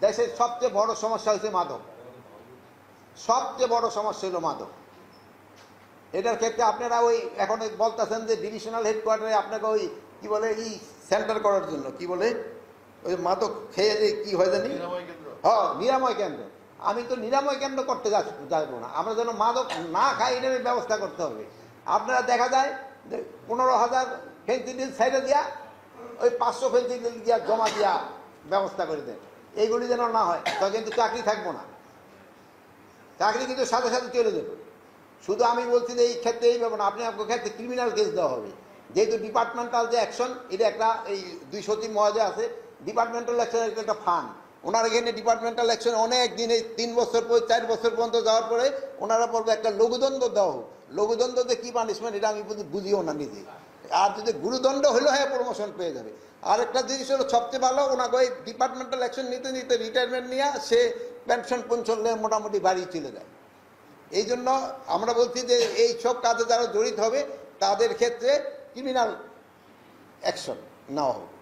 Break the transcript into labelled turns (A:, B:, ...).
A: দেশের সবচেয়ে বড় সমস্যা হচ্ছে মাদক, সবচেয়ে বড় সমস্যা হলো মাদক। এটার ক্ষেত্রে আপনারা ওই এখন বলতেছেন যে ডিভিশনাল হেডকোয়ার্টারে আপনাকে ওই কি বলে সেন্টার করার জন্য কি বলে ওই মাদক খেয়ে যে কি হয় জানি, হ্যাঁ নিরাময় কেন্দ্র। আমি তো নিরাময় কেন্দ্র করতে যাবো না, আমরা যেন মাদক না খাই এটার ব্যবস্থা করতে হবে। আপনারা দেখা যায় যে 15,000 ফেন্সিডিল সাইডে দিয়া ওই 500 ফেন্সিডিল দিয়া জমা দিয়া ব্যবস্থা করে দেন। এইগুলি যেন না হয়, তা কিন্তু চাকরি থাকবো না, চাকরি কিন্তু সাথে সাথে চলে যাবে। শুধু আমি বলছি যে এই ক্ষেত্রে এই ব্যাপার না, আপনি আপনার ক্ষেত্রে ক্রিমিনাল কেস দেওয়া হবে, যেহেতু ডিপার্টমেন্টাল যে অ্যাকশন এটা একটা এই 2 সচিব মহোদয় আছে, ডিপার্টমেন্টাল অ্যাকশন একটা ফান্ড, ওনার এখানে ডিপার্টমেন্টাল অ্যাকশন অনেক দিনে 3 বছর পর 4 বছর পর্যন্ত যাওয়ার পরে ওনারা পড়বে একটা লঘুদণ্ড দেওয়া হোক। লঘুদণ্ডতে কি পানিশমেন্ট এটা আমি বুঝিও না নিজে, আর যদি গুরুদণ্ড হলো হ্যাঁ প্রমোশন পেয়ে যাবে। আর একটা জিনিস হলো সবচেয়ে ভালো, ওনাকে ওই ডিপার্টমেন্টাল অ্যাকশন নিতে নিতে রিটায়ারমেন্ট নিয়ে সে পেনশন মোটামুটি বাড়ি চলে যায়। এই জন্য আমরা বলছি যে এই সব কাজে যারা জড়িত হবে তাদের ক্ষেত্রে ক্রিমিনাল অ্যাকশন নেওয়া হবে।